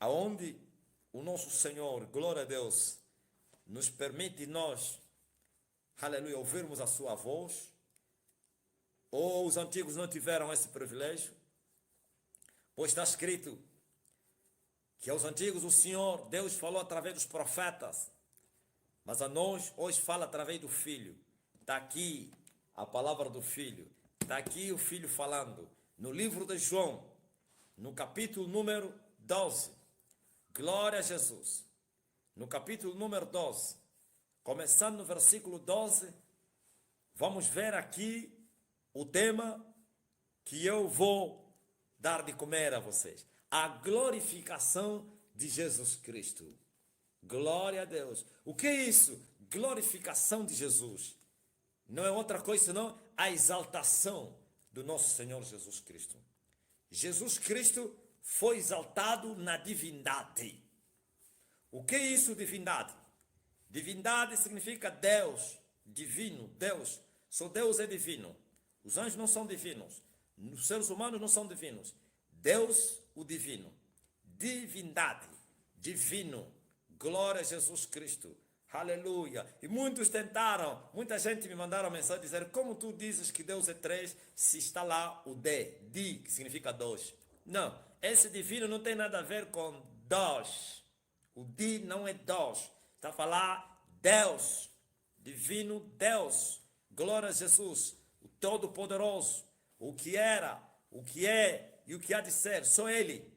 aonde o nosso Senhor, glória a Deus, nos permite nós, aleluia, ouvirmos a sua voz, ou os antigos não tiveram esse privilégio, pois está escrito que aos antigos o Senhor, Deus falou através dos profetas, mas a nós hoje fala através do Filho. Está aqui a palavra do Filho, está aqui o Filho falando, no livro de João, no capítulo número 12, glória a Jesus, no capítulo número 12, começando no versículo 12, vamos ver aqui o tema que eu vou dar de comer a vocês. A glorificação de Jesus Cristo. Glória a Deus. O que é isso? Glorificação de Jesus. Não é outra coisa senão a exaltação do nosso Senhor Jesus Cristo. Jesus Cristo foi exaltado na divindade. O que é isso, divindade? Divindade significa Deus, divino, Deus. Só Deus é divino. Os anjos não são divinos. Os seres humanos não são divinos. Deus, o divino. Divindade, divino. Glória a Jesus Cristo. Aleluia. E muitos tentaram, muita gente me mandaram mensagem dizer, como tu dizes que Deus é três, se está lá o di, que significa dois. Não, esse divino não tem nada a ver com dois. O di não é dois. Está a falar Deus, divino Deus. Glória a Jesus, o Todo-Poderoso, o que era, o que é e o que há de ser, só Ele.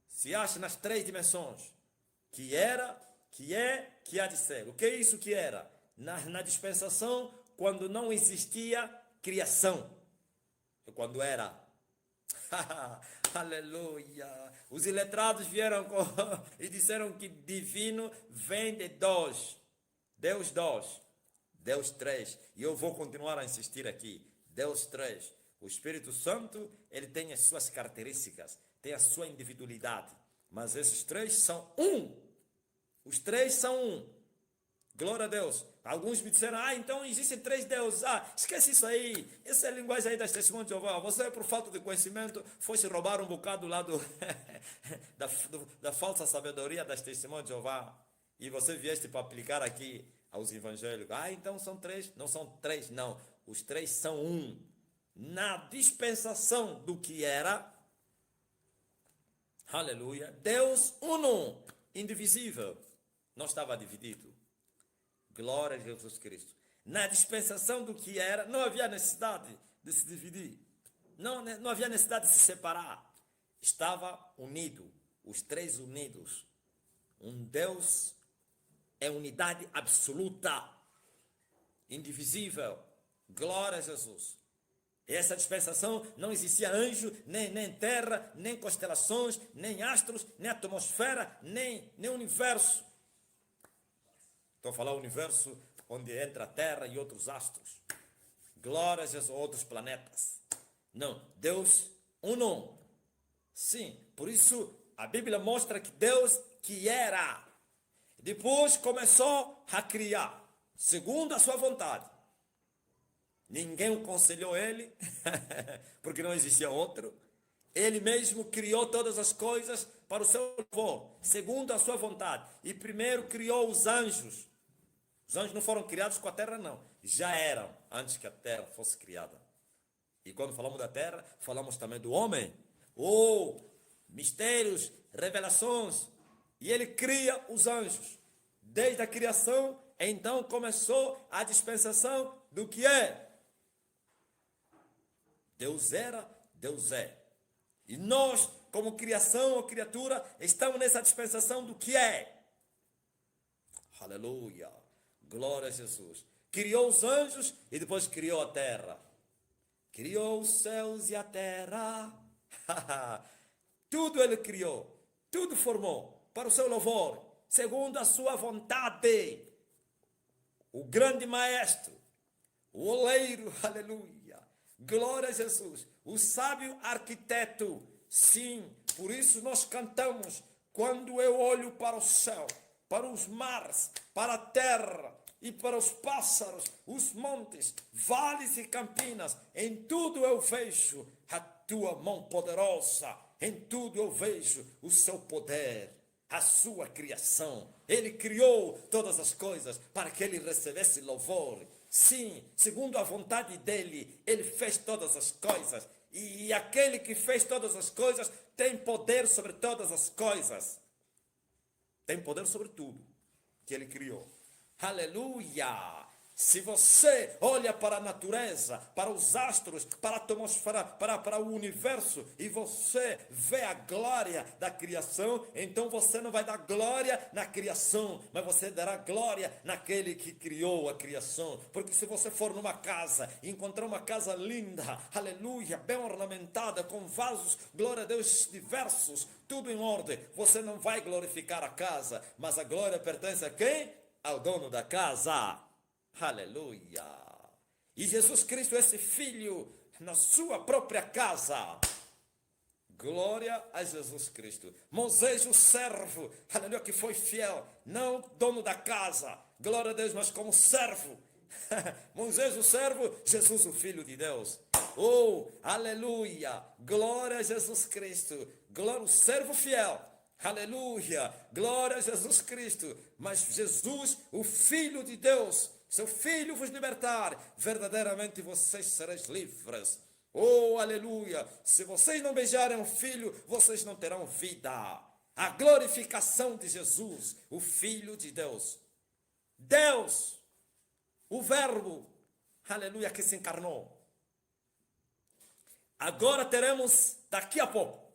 Se acha nas três dimensões, que era, que é, que há de ser. O que é isso que era? Na dispensação, quando não existia criação. É quando era. Aleluia. Os iletrados vieram e disseram que divino vem de dois. Deus dois. Deus três. E eu vou continuar a insistir aqui. Deus três. O Espírito Santo, ele tem as suas características, tem a sua individualidade. Mas esses três são um. Os três são um. Glória a Deus. Alguns me disseram, então existem três deuses. Esquece isso aí. Essa é a linguagem aí das testemunhas de Jeová. Você, por falta de conhecimento, foi-se roubar um bocado lá da falsa sabedoria das testemunhas de Jeová. E você vieste para aplicar aqui aos evangélicos. Então são três. Não são três, não. Os três são um. Na dispensação do que era, aleluia, Deus uno, indivisível, não estava dividido. Glória a Jesus Cristo. Na dispensação do que era, não havia necessidade de se dividir. Não havia necessidade de se separar. Estava unido, os três unidos. Um Deus é unidade absoluta, indivisível. Glória a Jesus. Essa dispensação não existia anjo, nem terra, nem constelações, nem astros, nem atmosfera, nem universo. Estou a falar universo onde entra a terra e outros astros. Glória a Jesus, outros planetas. Não, Deus uno. Sim, por isso a Bíblia mostra que Deus que era. Depois começou a criar, segundo a sua vontade. Ninguém aconselhou ele, porque não existia outro. Ele mesmo criou todas as coisas para o seu louvor, segundo a sua vontade. E primeiro criou os anjos. Os anjos não foram criados com a terra, não. Já eram, antes que a terra fosse criada. E quando falamos da terra, falamos também do homem. Mistérios, revelações. E ele cria os anjos. Desde a criação, então começou a dispensação do que é. Deus era, Deus é. E nós, como criação ou criatura, estamos nessa dispensação do que é. Aleluia. Glória a Jesus. Criou os anjos e depois criou a terra. Criou os céus e a terra. Tudo ele criou. Tudo formou para o seu louvor, segundo a sua vontade. O grande maestro, o oleiro, aleluia. Glória a Jesus, o sábio arquiteto. Sim, por isso nós cantamos, quando eu olho para o céu, para os mares, para a terra e para os pássaros, os montes, vales e campinas, em tudo eu vejo a tua mão poderosa. Em tudo eu vejo o seu poder, a sua criação. Ele criou todas as coisas para que ele recebesse louvor. Sim, segundo a vontade dele, ele fez todas as coisas. E aquele que fez todas as coisas tem poder sobre todas as coisas. Tem poder sobre tudo que ele criou. Aleluia! Se você olha para a natureza, para os astros, para a atmosfera, para o universo, e você vê a glória da criação, então você não vai dar glória na criação, mas você dará glória naquele que criou a criação. Porque se você for numa casa e encontrar uma casa linda, aleluia, bem ornamentada, com vasos, glória a Deus, diversos, tudo em ordem, você não vai glorificar a casa, mas a glória pertence a quem? Ao dono da casa. Aleluia! E Jesus Cristo, esse filho, na sua própria casa. Glória a Jesus Cristo. Moisés, o servo, aleluia, que foi fiel, não dono da casa, glória a Deus, mas como servo. Moisés, o servo, Jesus, o filho de Deus. Oh, aleluia! Glória a Jesus Cristo. Glória, o servo fiel. Aleluia! Glória a Jesus Cristo. Mas Jesus, o filho de Deus, seu filho vos libertar, verdadeiramente vocês sereis livres. Oh, aleluia! Se vocês não beijarem o filho, vocês não terão vida. A glorificação de Jesus, o filho de Deus. Deus, o verbo, aleluia, que se encarnou. Agora teremos, daqui a pouco,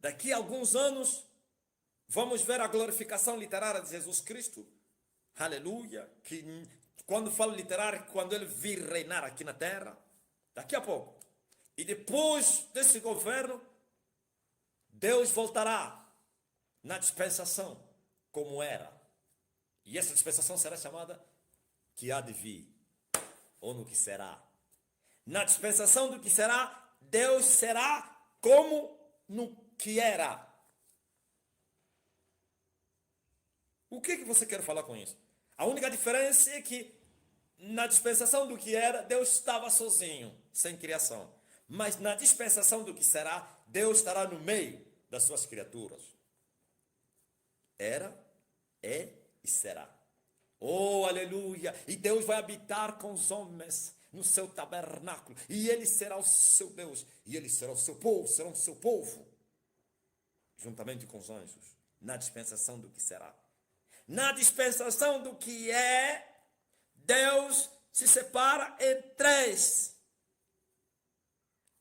daqui a alguns anos, vamos ver a glorificação literária de Jesus Cristo. Aleluia, que quando falo literário, quando ele vir reinar aqui na terra, daqui a pouco. E depois desse governo, Deus voltará na dispensação como era. E essa dispensação será chamada que há de vir, ou no que será. Na dispensação do que será, Deus será como no que era. O que você quer falar com isso? A única diferença é que na dispensação do que era, Deus estava sozinho, sem criação. Mas na dispensação do que será, Deus estará no meio das suas criaturas. Era, é e será. Oh, aleluia! E Deus vai habitar com os homens no seu tabernáculo. E Ele será o seu Deus. E Ele será o seu povo, será o seu povo. Juntamente com os anjos. Na dispensação do que será. Na dispensação do que é, Deus se separa em três.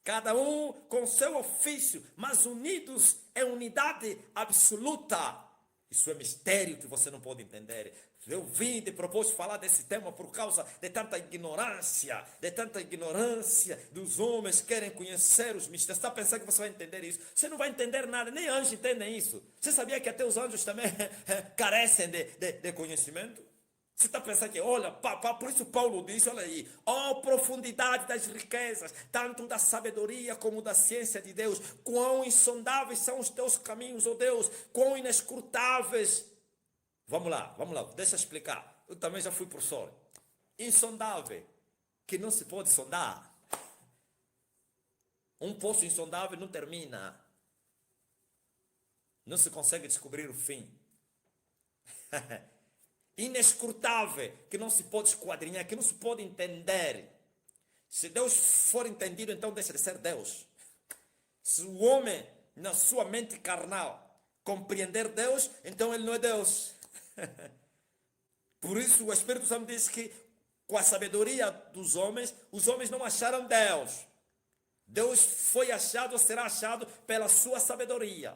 Cada um com seu ofício, mas unidos em unidade absoluta. Isso é mistério que você não pode entender. Eu vim de propósito falar desse tema por causa de tanta ignorância dos homens que querem conhecer os mistérios. Você está pensando que você vai entender isso? Você não vai entender nada, nem anjos entendem isso. Você sabia que até os anjos também carecem de conhecimento? Você está pensando que, olha, por isso Paulo diz, olha aí, ó profundidade das riquezas, tanto da sabedoria como da ciência de Deus, quão insondáveis são os teus caminhos, ó Deus, quão inescrutáveis. Vamos lá, deixa eu explicar. Eu também já fui professor. Insondável, que não se pode sondar. Um poço insondável não termina. Não se consegue descobrir o fim. Inescrutável, que não se pode esquadrinhar, que não se pode entender. Se Deus for entendido, então deixa de ser Deus. Se o homem, na sua mente carnal, compreender Deus, então ele não é Deus. Por isso o Espírito Santo diz que com a sabedoria dos homens, os homens não acharam Deus. Deus foi achado ou será achado pela sua sabedoria.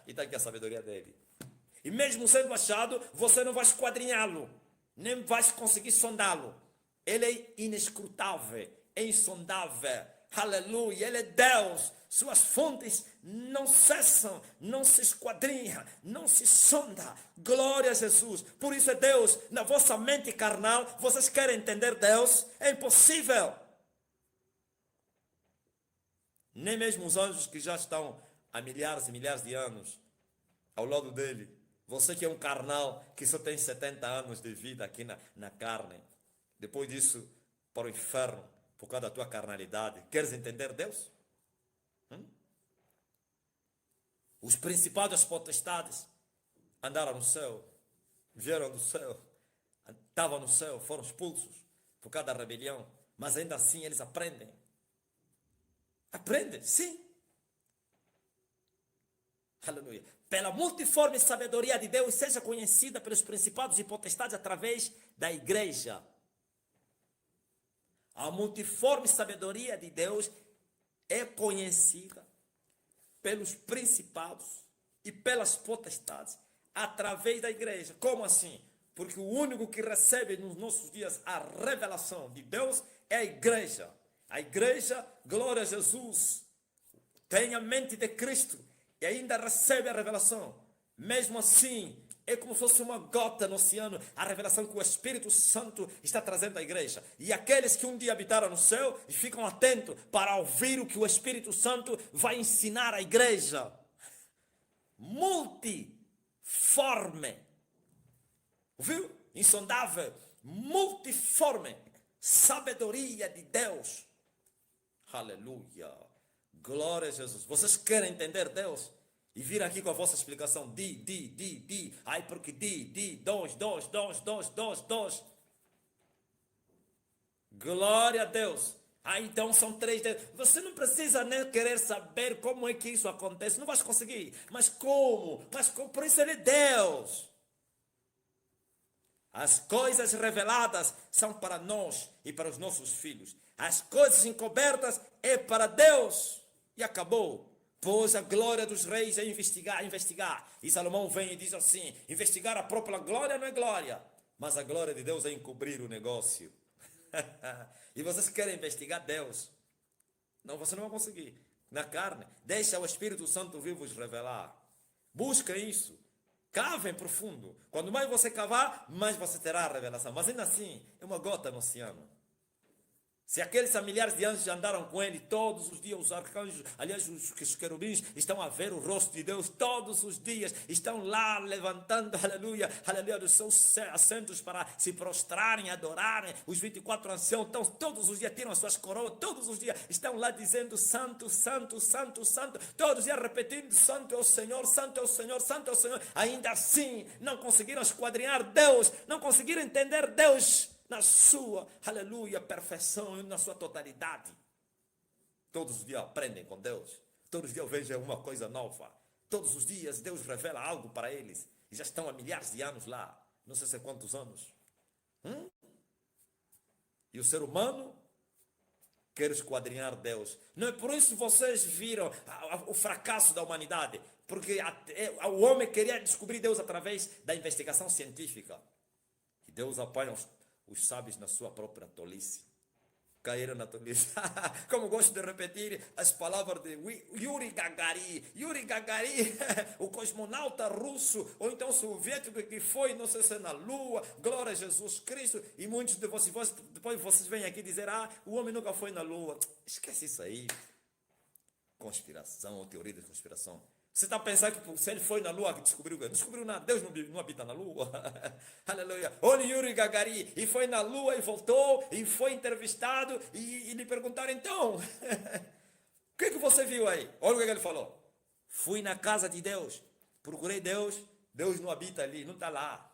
E está aqui a sabedoria dele. E mesmo sendo achado, você não vai esquadrinhá-lo, nem vai conseguir sondá-lo. Ele é inescrutável, é insondável. Aleluia, Ele é Deus. Suas fontes não cessam, não se esquadrinha, não se sonda. Glória a Jesus. Por isso é Deus. Na vossa mente carnal, vocês querem entender Deus? É impossível. Nem mesmo os anjos que já estão há milhares e milhares de anos ao lado dele. Você que é um carnal, que só tem 70 anos de vida aqui na carne. Depois disso, para o inferno, por causa da tua carnalidade. Queres entender Deus? Os principados e as potestades andaram no céu, vieram do céu, estavam no céu, foram expulsos por causa da rebelião, mas ainda assim eles aprendem. Aprendem, sim. Aleluia. Pela multiforme sabedoria de Deus, seja conhecida pelos principados e potestades através da igreja. A multiforme sabedoria de Deus é conhecida pelos principados e pelas potestades através da igreja. Como assim? Porque o único que recebe nos nossos dias a revelação de Deus é a igreja. A igreja, glória a Jesus, tem a mente de Cristo e ainda recebe a revelação. Mesmo assim, é como se fosse uma gota no oceano, a revelação que o Espírito Santo está trazendo à igreja. E aqueles que um dia habitaram no céu e ficam atentos para ouvir o que o Espírito Santo vai ensinar à igreja. Multiforme. Ouviu? Insondável. Multiforme. Sabedoria de Deus. Aleluia. Glória a Jesus. Vocês querem entender Deus? E vir aqui com a vossa explicação. Ai, porque dois. Glória a Deus. Ah, então são 3 Deus. Você não precisa nem querer saber como é que isso acontece. Não vai conseguir. Mas como? Por isso ele é Deus. As coisas reveladas são para nós e para os nossos filhos. As coisas encobertas é para Deus. E acabou. Pois a glória dos reis é investigar. E Salomão vem e diz assim, investigar a própria glória não é glória. Mas a glória de Deus é encobrir o negócio. E vocês querem investigar Deus? Não, você não vai conseguir. Na carne. Deixa o Espírito Santo vir vos revelar. Busca isso. Cavem profundo. Quando mais você cavar, mais você terá a revelação. Mas ainda assim, é uma gota no oceano. Se aqueles milhares de anjos andaram com ele todos os dias, os arcanjos, aliás, os querubins, estão a ver o rosto de Deus todos os dias, estão lá levantando, aleluia, dos seus assentos para se prostrarem, adorarem. Os 24 anciãos estão todos os dias, tiram as suas coroas, todos os dias estão lá dizendo santo, santo, santo, santo, todos os dias repetindo santo é o Senhor, santo é o Senhor, santo é o Senhor. Ainda assim, não conseguiram esquadrinhar Deus, não conseguiram entender Deus na sua, aleluia, perfeição, na sua totalidade. Todos os dias aprendem com Deus. Todos os dias eu vejo uma coisa nova. Todos os dias Deus revela algo para eles. E já estão há milhares de anos lá. Não sei quantos anos. E o ser humano quer esquadrinhar Deus. Não é por isso que vocês viram o fracasso da humanidade. Porque o homem queria descobrir Deus através da investigação científica. E Deus apanha os sábios na sua própria tolice. Caíram na tolice. Como gosto de repetir as palavras de Yuri Gagarin. Yuri Gagarin, o cosmonauta russo, ou então soviético que foi, não sei se na Lua, glória a Jesus Cristo. E muitos de vocês, depois vocês vêm aqui dizer, o homem nunca foi na Lua. Esquece isso aí. Conspiração, ou teoria de conspiração. Você está pensando que se ele foi na Lua, descobriu não descobriu nada, Deus não habita na Lua. Aleluia. Olha Yuri Gagarin, e foi na Lua e voltou, e foi entrevistado, e lhe perguntaram, então, o que você viu aí? Olha o que ele falou. Fui na casa de Deus, procurei Deus, Deus não habita ali, não está lá.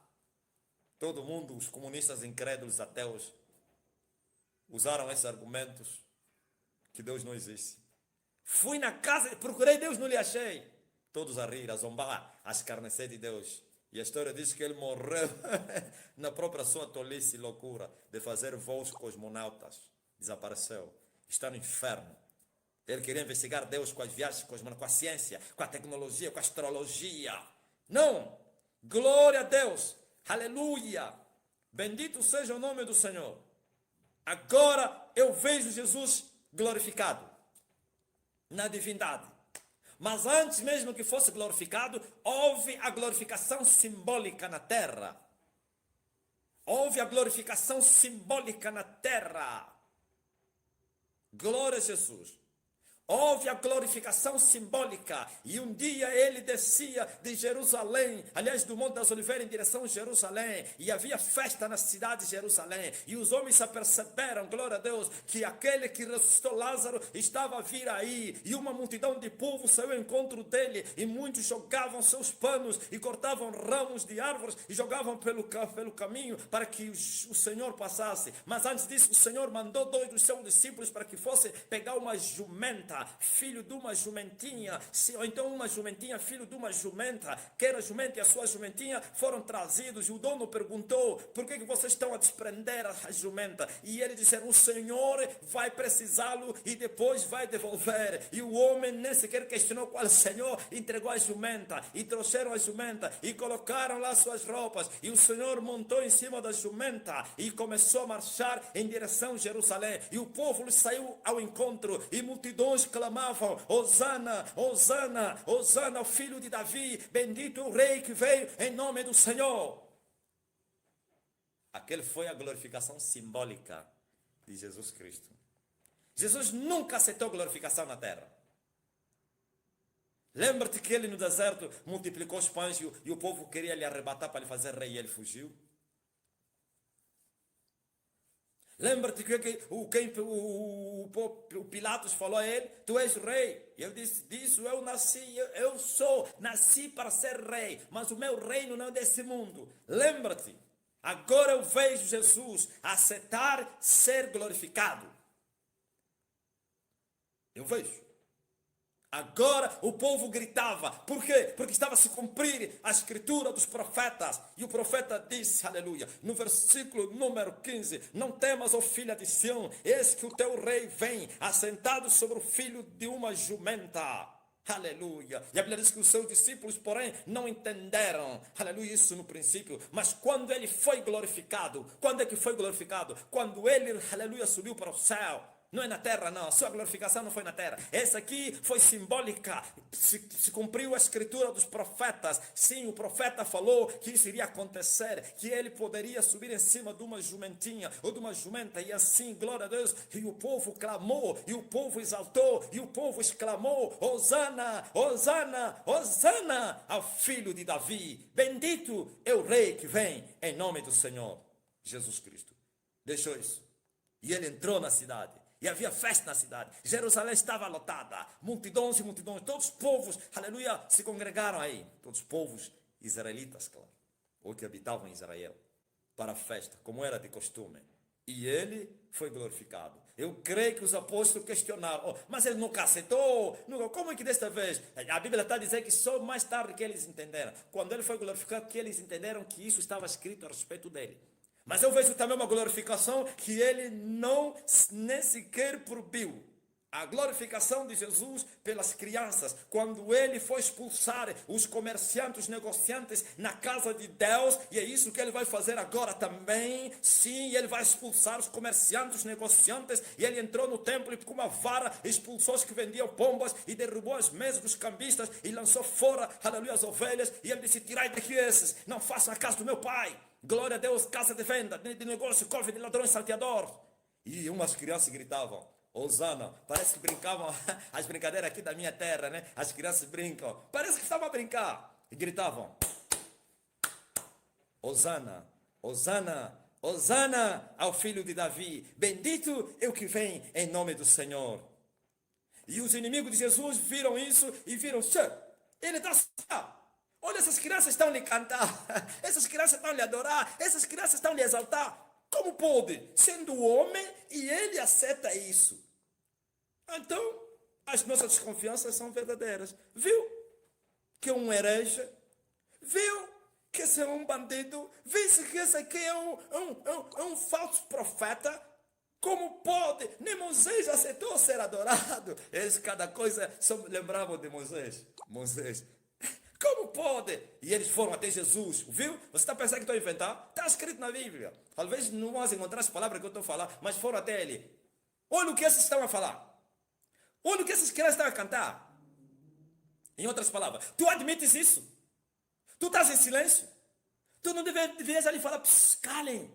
Todo mundo, os comunistas incrédulos, ateus, usaram esses argumentos, que Deus não existe. Fui na casa, procurei Deus, não lhe achei. Todos a rir, a zombar, a escarnecer de Deus. E a história diz que ele morreu na própria sua tolice e loucura de fazer voos cosmonautas. Desapareceu. Está no inferno. Ele queria investigar Deus com as viagens cosmonautas, com a ciência, com a tecnologia, com a astrologia. Não! Glória a Deus! Aleluia! Bendito seja o nome do Senhor. Agora eu vejo Jesus glorificado na divindade. Mas antes mesmo que fosse glorificado, houve a glorificação simbólica na terra. Houve a glorificação simbólica na terra. Glória a Jesus. houve a glorificação simbólica, e um dia ele descia de Jerusalém, aliás, do Monte das Oliveiras em direção a Jerusalém, e havia festa na cidade de Jerusalém, e os homens aperceberam, glória a Deus, que aquele que ressuscitou Lázaro estava a vir aí, e uma multidão de povo saiu ao encontro dele, e muitos jogavam seus panos, e cortavam ramos de árvores, e jogavam pelo caminho, para que o Senhor passasse. Mas antes disso, o Senhor mandou 2 dos seus discípulos para que fossem pegar uma jumenta, filho de uma jumentinha, ou então uma jumentinha, filho de uma jumenta, que era jumenta e a sua jumentinha, foram trazidos, e o dono perguntou, por que vocês estão a desprender a jumenta? E ele disse, o Senhor vai precisá-lo e depois vai devolver. E o homem nem sequer questionou qual Senhor, entregou a jumenta, e trouxeram a jumenta, e colocaram lá suas roupas, e o Senhor montou em cima da jumenta, e começou a marchar em direção a Jerusalém, e o povo lhe saiu ao encontro, e multidões clamavam, Hosana, Hosana, Hosana ao filho de Davi, bendito o rei que veio em nome do Senhor. Aquela foi a glorificação simbólica de Jesus Cristo. Jesus nunca aceitou glorificação na terra. Lembra-te que ele no deserto multiplicou os pães e o povo queria lhe arrebatar para lhe fazer rei e ele fugiu? Lembra-te que o Pilatos falou a ele, tu és rei. E ele disse, disso eu nasci para ser rei, mas o meu reino não é desse mundo. Lembra-te, agora eu vejo Jesus aceitar ser glorificado. Eu vejo. Agora o povo gritava. Por quê? Porque estava a se cumprir a escritura dos profetas. E o profeta disse, aleluia, no versículo número 15, não temas, ó filha de Sião, eis que o teu rei vem, assentado sobre o filho de uma jumenta. Aleluia. E a Bíblia diz que os seus discípulos, porém, não entenderam, aleluia, isso no princípio. Mas quando ele foi glorificado, quando é que foi glorificado? Quando ele, aleluia, subiu para o céu. Não é na terra, não. A sua glorificação não foi na terra. Essa aqui foi simbólica. Se cumpriu a escritura dos profetas. Sim, o profeta falou que isso iria acontecer, que ele poderia subir em cima de uma jumentinha ou de uma jumenta. E assim, glória a Deus. E o povo clamou, e o povo exaltou, e o povo exclamou, Hosana, Hosana, Hosana ao filho de Davi. Bendito é o rei que vem em nome do Senhor Jesus Cristo. Deixou isso. E ele entrou na cidade. E havia festa na cidade. Jerusalém estava lotada. Multidões e multidões. Todos os povos, aleluia, se congregaram aí. Todos os povos israelitas, claro. Ou que habitavam em Israel. Para a festa, como era de costume. E ele foi glorificado. Eu creio que os apóstolos questionaram. Mas ele nunca aceitou. Como é que desta vez? A Bíblia está a dizer que só mais tarde que eles entenderam. Quando ele foi glorificado, que eles entenderam que isso estava escrito a respeito dele. Mas eu vejo também uma glorificação que ele não nem sequer proibiu. A glorificação de Jesus pelas crianças, quando ele foi expulsar os comerciantes, os negociantes na casa de Deus, e é isso que ele vai fazer agora também. Sim, ele vai expulsar os comerciantes, os negociantes, e ele entrou no templo e com uma vara expulsou os que vendiam pombas e derrubou as mesas dos cambistas e lançou fora, aleluia, as ovelhas, e ele disse, tirai daqui esses, não façam a casa do meu pai. Glória a Deus, casa de venda, de negócio, cove de ladrões salteadores. E umas crianças gritavam, Hosana, parece que brincavam, as brincadeiras aqui da minha terra, né? As crianças brincam, parece que estavam a brincar. E gritavam, Hosana, Hosana, Hosana ao filho de Davi. Bendito é o que vem em nome do Senhor. E os inimigos de Jesus viram isso e viram, ele está... Olha, essas crianças estão lhe cantar, essas crianças estão lhe adorar, essas crianças estão lhe exaltar. Como pode? Sendo homem e ele aceita isso. Então, as nossas desconfianças são verdadeiras. Viu que é um herege? Viu que esse é um bandido? Viu que esse aqui é um falso profeta? Como pode? Nem Moisés aceitou ser adorado. Eles, cada coisa, só lembravam de Moisés. Como pode? E eles foram até Jesus, viu? Você está pensando que estou a inventar? Está escrito na Bíblia. Talvez não vamos encontrar as palavras que eu estou a falar, mas foram até ele. Olha o que esses estão a falar. Olha o que essas crianças estão a cantar. Em outras palavras, tu admites isso? Tu estás em silêncio? Tu não deverias ali falar, calem.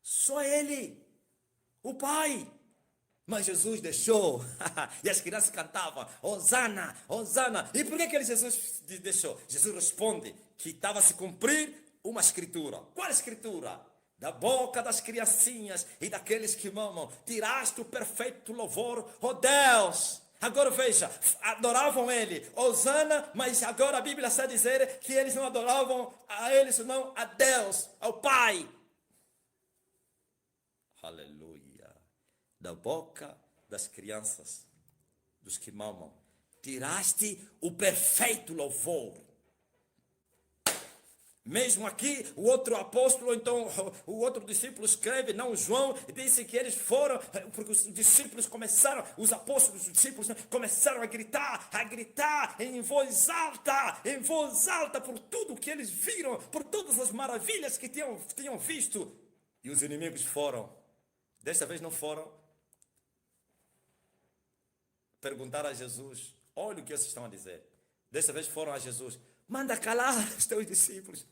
Só ele, o Pai. Mas Jesus deixou. E as crianças cantavam, Hosana, Hosana. E por que Jesus deixou? Jesus responde que estava a se cumprir uma escritura. Qual escritura? Da boca das criancinhas e daqueles que mamam, tiraste o perfeito louvor, ó Deus. Agora veja, adoravam ele, Hosana, mas agora a Bíblia está a dizer que eles não adoravam a ele, senão a Deus, ao Pai. Aleluia. Da boca das crianças, dos que mamam, tiraste o perfeito louvor. Mesmo aqui, o outro apóstolo, então, o outro discípulo escreve, não João, disse que eles foram, porque os discípulos começaram, os apóstolos, os discípulos começaram a gritar em voz alta, por tudo que eles viram, por todas as maravilhas que tinham visto. E os inimigos foram, desta vez não foram, perguntar a Jesus, olha o que eles estão a dizer. Desta vez foram a Jesus, manda calar os teus discípulos.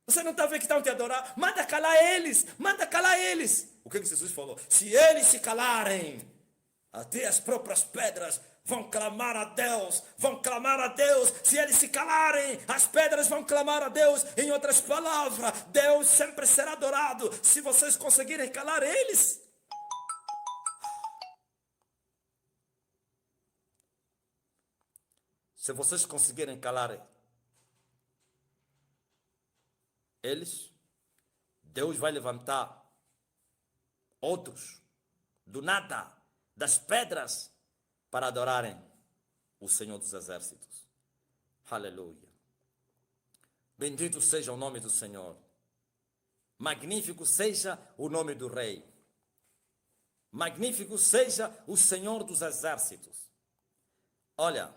Você não está vendo que estão te adorar? Manda calar eles, manda calar eles. O que Jesus falou? Se eles se calarem, até as próprias pedras vão clamar a Deus, vão clamar a Deus. Se eles se calarem, as pedras vão clamar a Deus. Em outras palavras, Deus sempre será adorado se vocês conseguirem calar eles. Se vocês conseguirem calar eles, Deus vai levantar outros do nada, das pedras, para adorarem o Senhor dos Exércitos. Aleluia. Bendito seja o nome do Senhor. Magnífico seja o nome do Rei. Magnífico seja o Senhor dos Exércitos. Olha,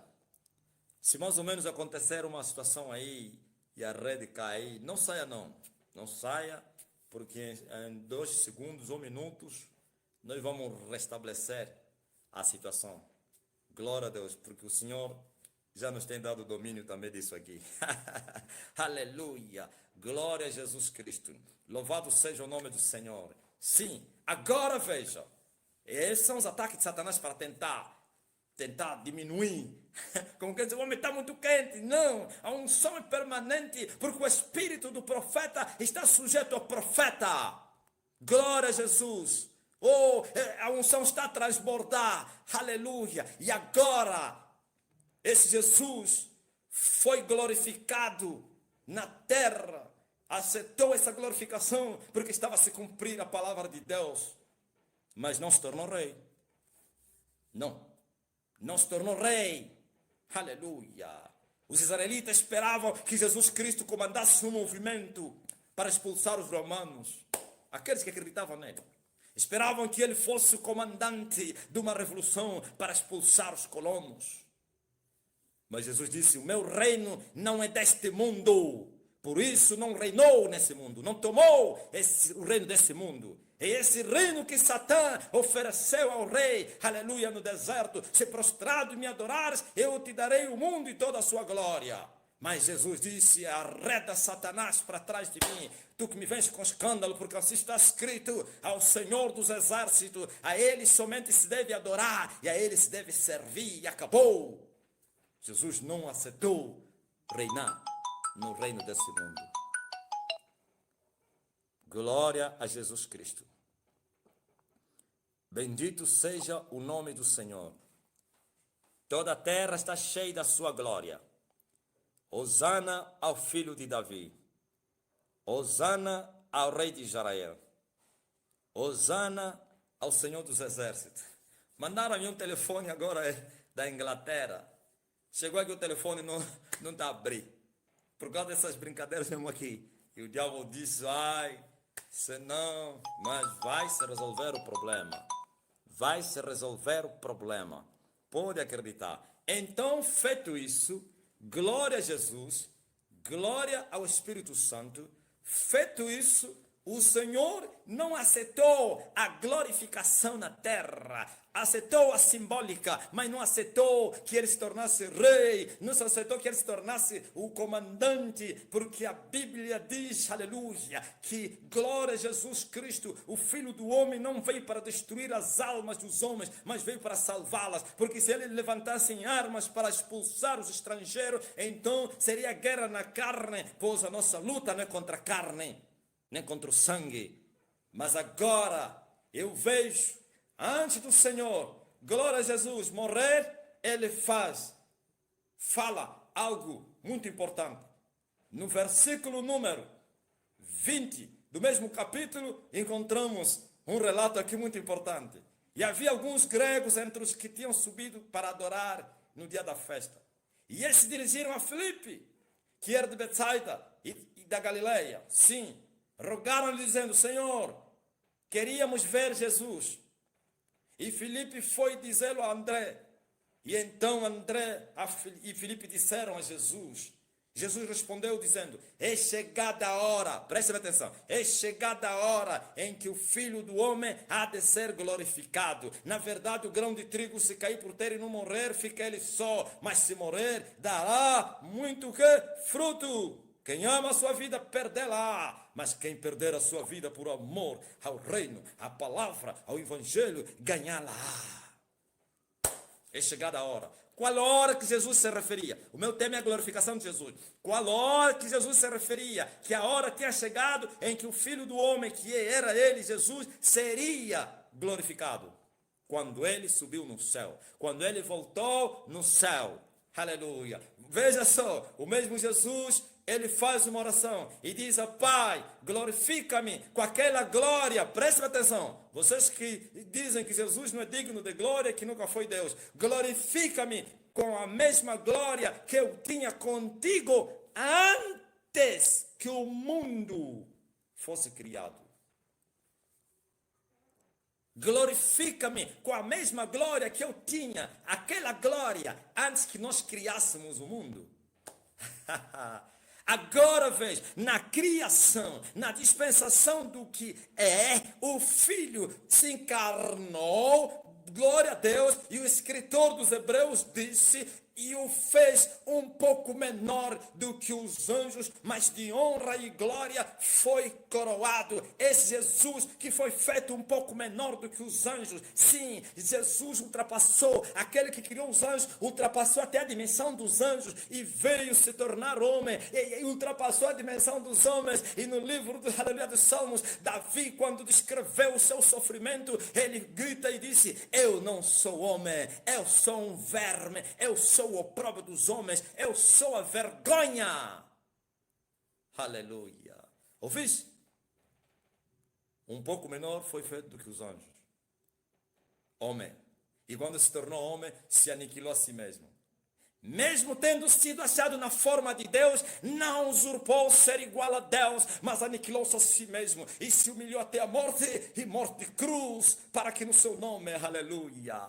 se mais ou menos acontecer uma situação aí e a rede cair, não saia não saia, porque em 2 segundos ou minutos nós vamos restabelecer a situação. Glória a Deus, porque o Senhor já nos tem dado domínio também disso aqui. Aleluia, glória a Jesus Cristo, louvado seja o nome do Senhor. Sim, agora veja, esses são os ataques de Satanás para tentar diminuir. Como quer dizer, o homem está muito quente. Não, a unção é permanente, porque o espírito do profeta está sujeito ao profeta. Glória a Jesus. Oh, a unção está a transbordar. Aleluia. E agora, esse Jesus foi glorificado na terra. Aceitou essa glorificação, porque estava a se cumprir a palavra de Deus. Mas não se tornou rei. Não se tornou rei. Aleluia. Os israelitas esperavam que Jesus Cristo comandasse um movimento para expulsar os romanos. Aqueles que acreditavam nele. Esperavam que ele fosse o comandante de uma revolução para expulsar os colonos. Mas Jesus disse, o meu reino não é deste mundo. Por isso não reinou nesse mundo. Não tomou o reino desse mundo. É esse reino que Satã ofereceu ao rei, aleluia, no deserto. Se prostrado me adorares, eu te darei o mundo e toda a sua glória. Mas Jesus disse, arreda Satanás para trás de mim, tu que me vens com escândalo, porque assim está escrito, ao Senhor dos Exércitos, a Ele somente se deve adorar, e a Ele se deve servir, e acabou. Jesus não aceitou reinar no reino desse mundo. Glória a Jesus Cristo. Bendito seja o nome do Senhor. Toda a terra está cheia da sua glória. Hosana ao filho de Davi. Hosana ao rei de Israel. Hosana ao Senhor dos Exércitos. Mandaram-me um telefone agora da Inglaterra. Chegou aqui o telefone não está a abrir. Por causa dessas brincadeiras mesmo aqui. E o diabo disse, senão, mas vai se resolver o problema. Vai se resolver o problema. Pode acreditar. Então, feito isso, glória a Jesus, glória ao Espírito Santo. Feito isso, O Senhor não aceitou a glorificação na terra, aceitou a simbólica, mas não aceitou que ele se tornasse rei, não aceitou que ele se tornasse o comandante, porque a Bíblia diz, aleluia, que glória a Jesus Cristo, o Filho do Homem não veio para destruir as almas dos homens, mas veio para salvá-las, porque se ele levantasse em armas para expulsar os estrangeiros, então seria guerra na carne, pois a nossa luta não é contra a carne, nem contra o sangue, mas agora eu vejo, antes do Senhor, glória a Jesus, morrer, ele fala algo muito importante. No versículo número 20 do mesmo capítulo, encontramos um relato aqui muito importante. E havia alguns gregos entre os que tinham subido para adorar no dia da festa. E eles se dirigiram a Filipe, que era de Betsaida e da Galileia. Sim, rogaram-lhe dizendo, Senhor, queríamos ver Jesus. E Filipe foi dizê-lo a André. E então André e Filipe disseram a Jesus. Jesus respondeu dizendo, é chegada a hora, preste atenção, é chegada a hora em que o Filho do Homem há de ser glorificado. Na verdade, o grão de trigo, se cair por terra e não morrer, fica ele só. Mas se morrer, dará muito fruto. Quem ama a sua vida, perdê-la. Mas quem perder a sua vida por amor ao reino, à palavra, ao evangelho, ganhá-la. É chegada a hora. Qual hora que Jesus se referia? O meu tema é a glorificação de Jesus. Qual hora que Jesus se referia? Que a hora tinha chegado em que o Filho do Homem, que era ele, Jesus, seria glorificado. Quando ele subiu no céu. Quando ele voltou no céu. Aleluia. Veja só, o mesmo Jesus, ele faz uma oração e diz a Pai, glorifica-me com aquela glória. Prestem atenção. Vocês que dizem que Jesus não é digno de glória, que nunca foi Deus. Glorifica-me com a mesma glória que eu tinha contigo antes que o mundo fosse criado. Glorifica-me com a mesma glória que eu tinha, aquela glória, antes que nós criássemos o mundo. Agora veja, na criação, na dispensação do que é, o Filho se encarnou, glória a Deus, e o escritor dos Hebreus disse, e o fez um pouco menor do que os anjos, mas de honra e glória foi coroado. Esse Jesus que foi feito um pouco menor do que os anjos, sim, Jesus ultrapassou, aquele que criou os anjos, ultrapassou até a dimensão dos anjos e veio se tornar homem, e ultrapassou a dimensão dos homens. E no livro dos Salmos, Davi, quando descreveu o seu sofrimento, ele grita e disse, eu não sou homem, eu sou um verme, eu sou o opróbrio dos homens, eu sou a vergonha. Aleluia. Ouviste? Um pouco menor foi feito do que os anjos. Homem. E quando se tornou homem, se aniquilou a si mesmo. Mesmo tendo sido achado na forma de Deus, não usurpou ser igual a Deus, mas aniquilou-se a si mesmo e se humilhou até a morte e morte de cruz, para que no seu nome, aleluia,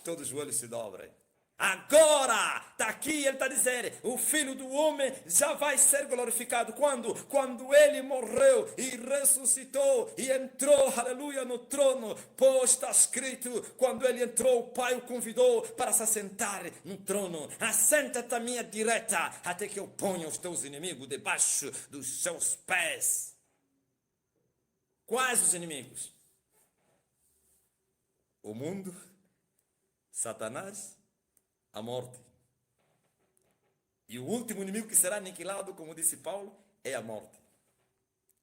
todos os joelhos se dobrem. Agora, está aqui, ele está dizendo, o Filho do Homem já vai ser glorificado. Quando? Quando ele morreu e ressuscitou e entrou, aleluia, no trono. Pois está escrito, quando ele entrou, o Pai o convidou para se assentar no trono. Assenta-te à minha direita, até que eu ponha os teus inimigos debaixo dos seus pés. Quais os inimigos? O mundo, Satanás, a morte. E o último inimigo que será aniquilado, como disse Paulo, é a morte.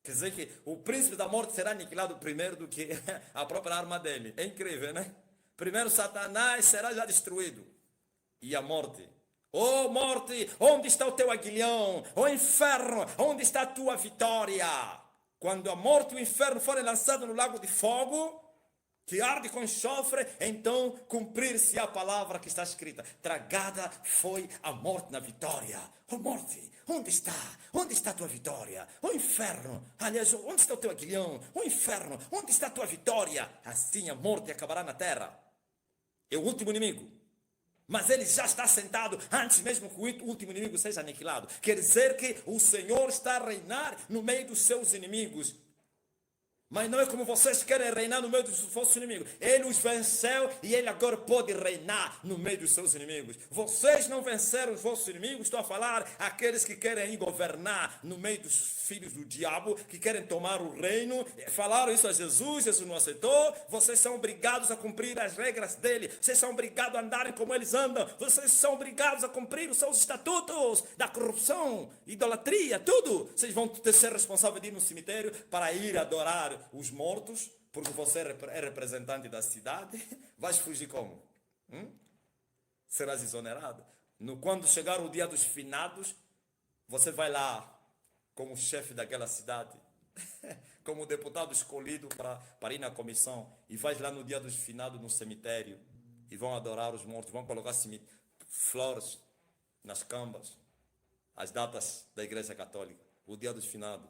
Quer dizer que o príncipe da morte será aniquilado primeiro do que a própria arma dele. É incrível, né? Primeiro Satanás será já destruído. E a morte. Oh morte, onde está o teu aguilhão? Oh inferno, onde está a tua vitória? Quando a morte e o inferno forem lançados no lago de fogo, que arde com enxofre, então cumprir-se a palavra que está escrita. Tragada foi a morte na vitória. Oh morte, onde está? Onde está a tua vitória? Oh inferno, aliás, onde está o teu aguilhão? Oh inferno, onde está a tua vitória? Assim a morte acabará na terra. É o último inimigo. Mas ele já está sentado antes mesmo que o último inimigo seja aniquilado. Quer dizer que o Senhor está a reinar no meio dos seus inimigos. Mas não é como vocês querem reinar no meio dos vossos inimigos. Ele os venceu e ele agora pode reinar no meio dos seus inimigos. Vocês não venceram os vossos inimigos. Estou a falar aqueles que querem governar no meio dos filhos do diabo, que querem tomar o reino. Falaram isso a Jesus, Jesus não aceitou. Vocês são obrigados a cumprir as regras dele. Vocês são obrigados a andarem como eles andam. Vocês são obrigados a cumprir os seus estatutos da corrupção, idolatria, tudo. Vocês vão ter ser responsáveis de ir no cemitério para ir adorar os mortos, porque você é representante da cidade. Vais fugir como? Serás exonerado. Quando chegar o dia dos finados, você vai lá como chefe daquela cidade, como deputado escolhido para ir na comissão, e vais lá no dia dos finados no cemitério, e vão adorar os mortos, vão colocar flores nas cambas, as datas da Igreja Católica, o dia dos finados.